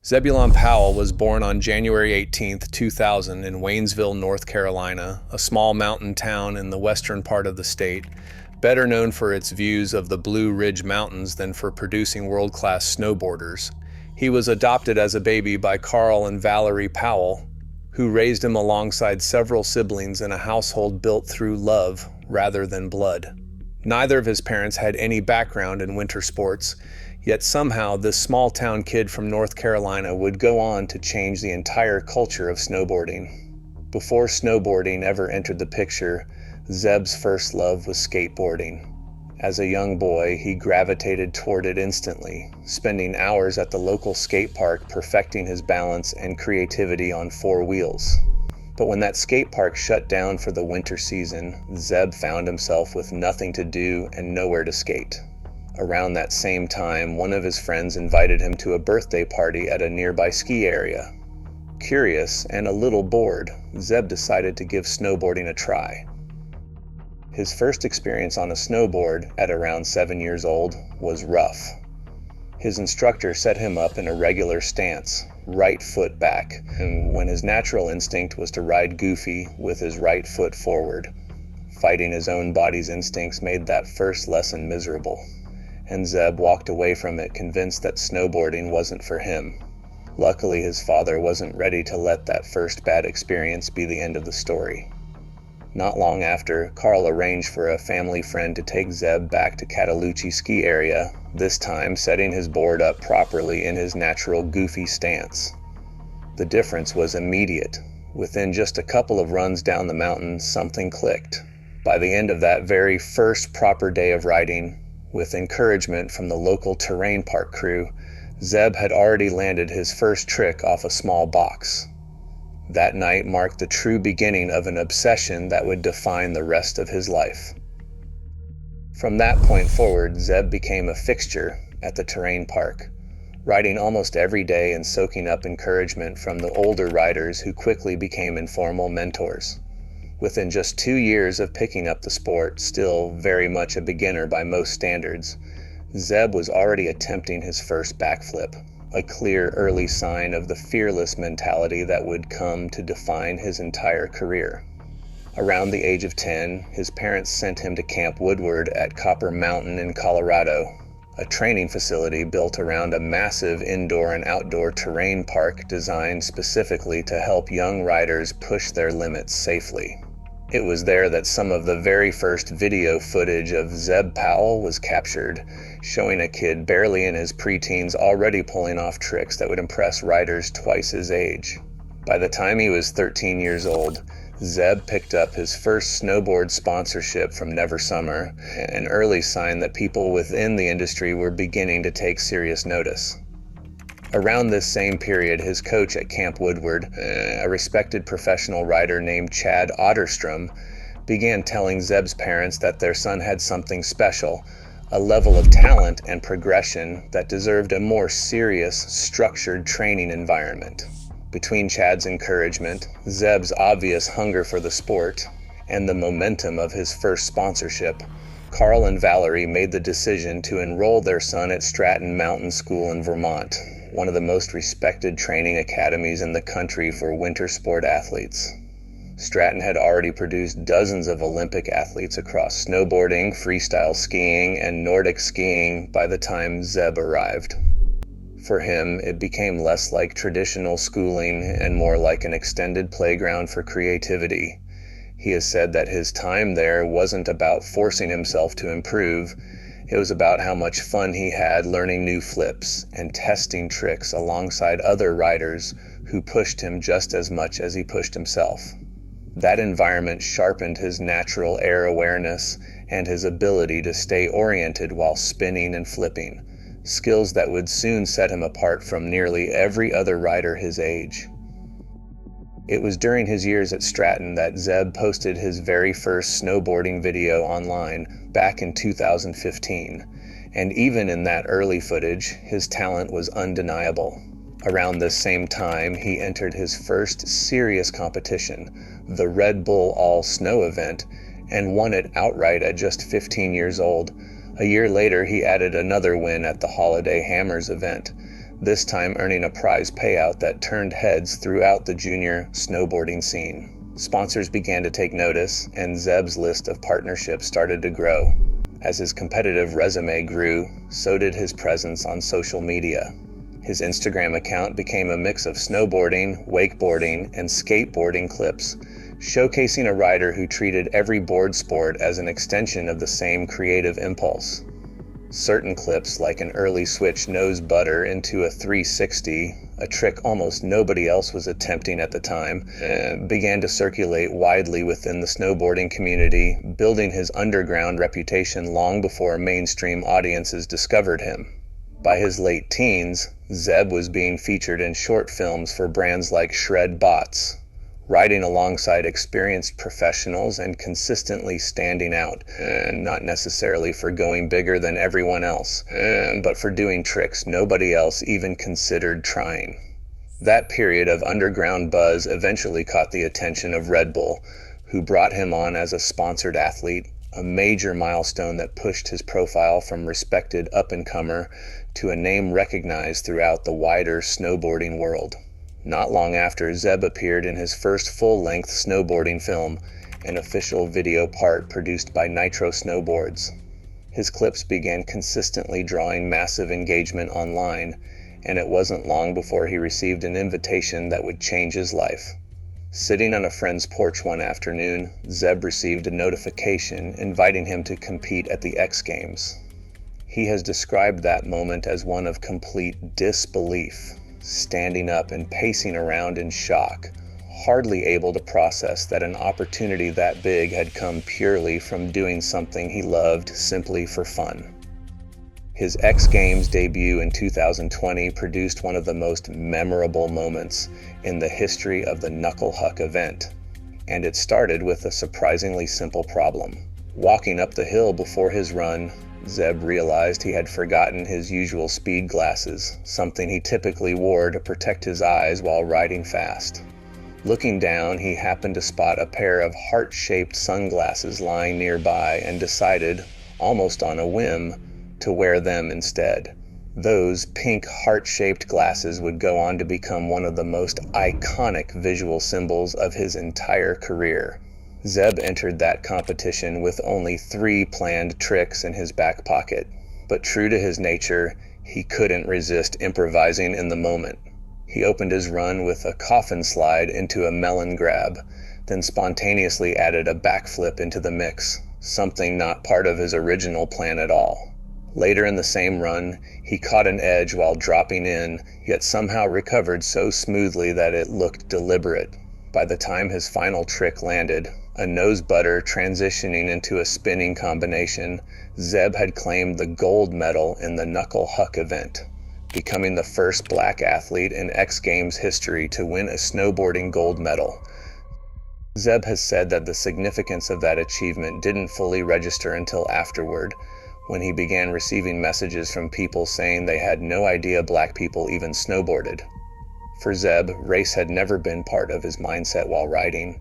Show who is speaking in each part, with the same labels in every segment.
Speaker 1: Zebulon Powell was born on January 18, 2000 in Waynesville, North Carolina, a small mountain town in the western part of the state, better known for its views of the Blue Ridge Mountains than for producing world-class snowboarders. He was adopted as a baby by Carl and Valerie Powell, who raised him alongside several siblings in a household built through love rather than blood. Neither of his parents had any background in winter sports, yet somehow this small-town kid from North Carolina would go on to change the entire culture of snowboarding. Before snowboarding ever entered the picture, Zeb's first love was skateboarding. As a young boy, he gravitated toward it instantly, spending hours at the local skate park perfecting his balance and creativity on four wheels. But when that skate park shut down for the winter season, Zeb found himself with nothing to do and nowhere to skate. Around that same time, one of his friends invited him to a birthday party at a nearby ski area. Curious and a little bored, Zeb decided to give snowboarding a try. His first experience on a snowboard, at around 7 years old, was rough. His instructor set him up in a regular stance, right foot back, and when his natural instinct was to ride goofy with his right foot forward. Fighting his own body's instincts made that first lesson miserable, and Zeb walked away from it convinced that snowboarding wasn't for him. Luckily, his father wasn't ready to let that first bad experience be the end of the story. Not long after, Carl arranged for a family friend to take Zeb back to Cataloochee ski area, this time setting his board up properly in his natural goofy stance. The difference was immediate. Within just a couple of runs down the mountain, something clicked. By the end of that very first proper day of riding, with encouragement from the local terrain park crew, Zeb had already landed his first trick off a small box. That night marked the true beginning of an obsession that would define the rest of his life. From that point forward, Zeb became a fixture at the terrain park, riding almost every day and soaking up encouragement from the older riders who quickly became informal mentors. Within just 2 years of picking up the sport, still very much a beginner by most standards, Zeb was already attempting his first backflip, a clear early sign of the fearless mentality that would come to define his entire career. Around the age of 10, his parents sent him to Camp Woodward at Copper Mountain in Colorado, a training facility built around a massive indoor and outdoor terrain park designed specifically to help young riders push their limits safely. It was there that some of the very first video footage of Zeb Powell was captured, showing a kid barely in his preteens already pulling off tricks that would impress riders twice his age. By the time he was 13 years old, Zeb picked up his first snowboard sponsorship from Never Summer, an early sign that people within the industry were beginning to take serious notice. Around this same period, his coach at Camp Woodward, a respected professional rider named Chad Otterstrom, began telling Zeb's parents that their son had something special, a level of talent and progression that deserved a more serious, structured training environment. Between Chad's encouragement, Zeb's obvious hunger for the sport, and the momentum of his first sponsorship, Carl and Valerie made the decision to enroll their son at Stratton Mountain School in Vermont, one of the most respected training academies in the country for winter sport athletes. Stratton had already produced dozens of Olympic athletes across snowboarding, freestyle skiing, and Nordic skiing by the time Zeb arrived. For him, it became less like traditional schooling and more like an extended playground for creativity. He has said that his time there wasn't about forcing himself to improve. It was about how much fun he had learning new flips and testing tricks alongside other riders who pushed him just as much as he pushed himself. That environment sharpened his natural air awareness and his ability to stay oriented while spinning and flipping, skills that would soon set him apart from nearly every other rider his age. It was during his years at Stratton that Zeb posted his very first snowboarding video online back in 2015, and even in that early footage, his talent was undeniable. Around this same time, he entered his first serious competition, the Red Bull All Snow event, and won it outright at just 15 years old. A year later, he added another win at the Holiday Hammers event. this time earning a prize payout that turned heads throughout the junior snowboarding scene. Sponsors began to take notice, and Zeb's list of partnerships started to grow. As his competitive resume grew, so did his presence on social media. His Instagram account became a mix of snowboarding, wakeboarding, and skateboarding clips, showcasing a rider who treated every board sport as an extension of the same creative impulse. Certain clips, like an early switch nose butter into a 360, a trick almost nobody else was attempting at the time, began to circulate widely within the snowboarding community, building his underground reputation long before mainstream audiences discovered him. By his late teens, Zeb was being featured in short films for brands like Shred Bots, riding alongside experienced professionals and consistently standing out, not necessarily for going bigger than everyone else, but for doing tricks nobody else even considered trying. That period of underground buzz eventually caught the attention of Red Bull, who brought him on as a sponsored athlete, a major milestone that pushed his profile from respected up-and-comer to a name recognized throughout the wider snowboarding world. Not long after, Zeb appeared in his first full-length snowboarding film, an official video part produced by Nitro Snowboards. His clips began consistently drawing massive engagement online, and it wasn't long before he received an invitation that would change his life. Sitting on a friend's porch one afternoon, Zeb received a notification inviting him to compete at the X Games. He has described that moment as one of complete disbelief, standing up and pacing around in shock, hardly able to process that an opportunity that big had come purely from doing something he loved simply for fun. His X Games debut in 2020 produced one of the most memorable moments in the history of the Knuckle Huck event, and it started with a surprisingly simple problem. Walking up the hill before his run, Zeb realized he had forgotten his usual speed glasses, something he typically wore to protect his eyes while riding fast. Looking down, he happened to spot a pair of heart-shaped sunglasses lying nearby and decided, almost on a whim, to wear them instead. Those pink heart-shaped glasses would go on to become one of the most iconic visual symbols of his entire career. Zeb entered that competition with only 3 planned tricks in his back pocket, but true to his nature, he couldn't resist improvising in the moment. He opened his run with a coffin slide into a melon grab, then spontaneously added a backflip into the mix, something not part of his original plan at all. Later in the same run, he caught an edge while dropping in, yet somehow recovered so smoothly that it looked deliberate. By the time his final trick landed, a nose butter transitioning into a spinning combination, Zeb had claimed the gold medal in the Knuckle Huck event, becoming the first black athlete in X Games history to win a snowboarding gold medal. Zeb has said that the significance of that achievement didn't fully register until afterward, when he began receiving messages from people saying they had no idea black people even snowboarded. For Zeb, race had never been part of his mindset while riding.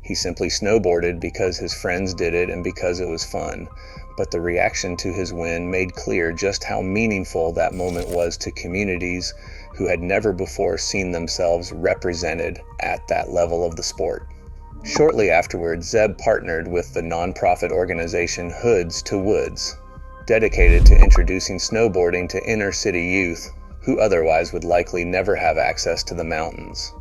Speaker 1: He simply snowboarded because his friends did it and because it was fun, but the reaction to his win made clear just how meaningful that moment was to communities who had never before seen themselves represented at that level of the sport. Shortly afterward, Zeb partnered with the nonprofit organization Hoods to Woods, dedicated to introducing snowboarding to inner-city youth who otherwise would likely never have access to the mountains.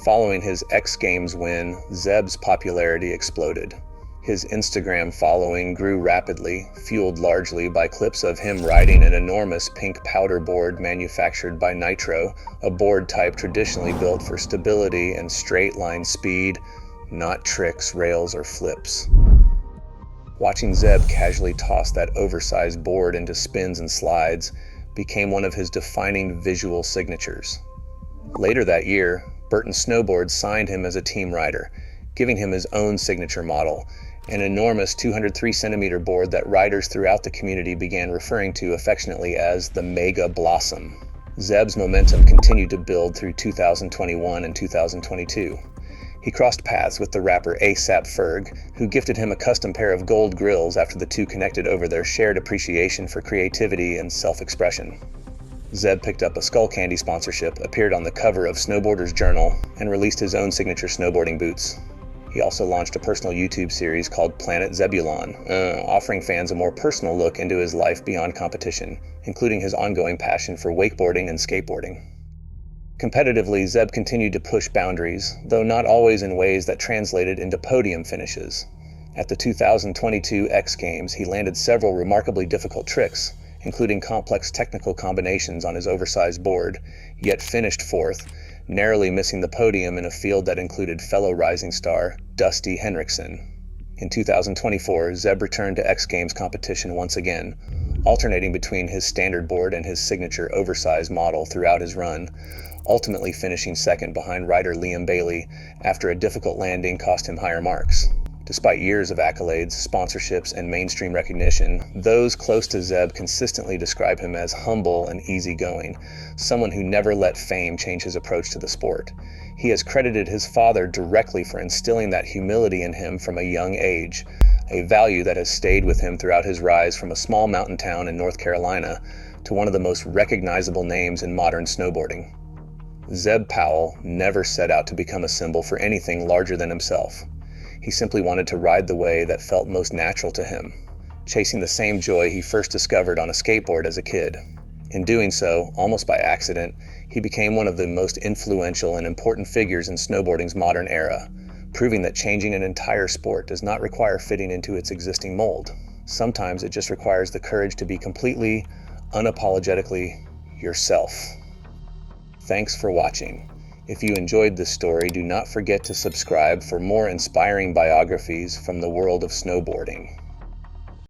Speaker 1: Following his X Games win, Zeb's popularity exploded. His Instagram following grew rapidly, fueled largely by clips of him riding an enormous pink powder board manufactured by Nitro, a board type traditionally built for stability and straight-line speed, not tricks, rails, or flips. Watching Zeb casually toss that oversized board into spins and slides became one of his defining visual signatures. Later that year, Burton Snowboards signed him as a team rider, giving him his own signature model, an enormous 203-centimeter board that riders throughout the community began referring to affectionately as the Mega Blossom. Zeb's momentum continued to build through 2021 and 2022. He crossed paths with the rapper A$AP Ferg, who gifted him a custom pair of gold grills after the two connected over their shared appreciation for creativity and self-expression. Zeb picked up a Skull Candy sponsorship, appeared on the cover of Snowboarder's Journal, and released his own signature snowboarding boots. He also launched a personal YouTube series called Planet Zebulon, offering fans a more personal look into his life beyond competition, including his ongoing passion for wakeboarding and skateboarding. Competitively, Zeb continued to push boundaries, though not always in ways that translated into podium finishes. At the 2022 X Games, he landed several remarkably difficult tricks, including complex technical combinations on his oversized board, yet finished fourth, narrowly missing the podium in a field that included fellow rising star Dusty Henriksen. In 2024, Zeb returned to X Games competition once again, alternating between his standard board and his signature oversized model throughout his run, ultimately finishing second behind rider Liam Bailey after a difficult landing cost him higher marks. Despite years of accolades, sponsorships, and mainstream recognition, those close to Zeb consistently describe him as humble and easygoing, someone who never let fame change his approach to the sport. He has credited his father directly for instilling that humility in him from a young age, a value that has stayed with him throughout his rise from a small mountain town in North Carolina to one of the most recognizable names in modern snowboarding. Zeb Powell never set out to become a symbol for anything larger than himself. He simply wanted to ride the way that felt most natural to him, chasing the same joy he first discovered on a skateboard as a kid. In doing so, almost by accident, he became one of the most influential and important figures in snowboarding's modern era, proving that changing an entire sport does not require fitting into its existing mold. Sometimes it just requires the courage to be completely, unapologetically yourself. Thanks for watching. If you enjoyed this story, do not forget to subscribe for more inspiring biographies from the world of snowboarding.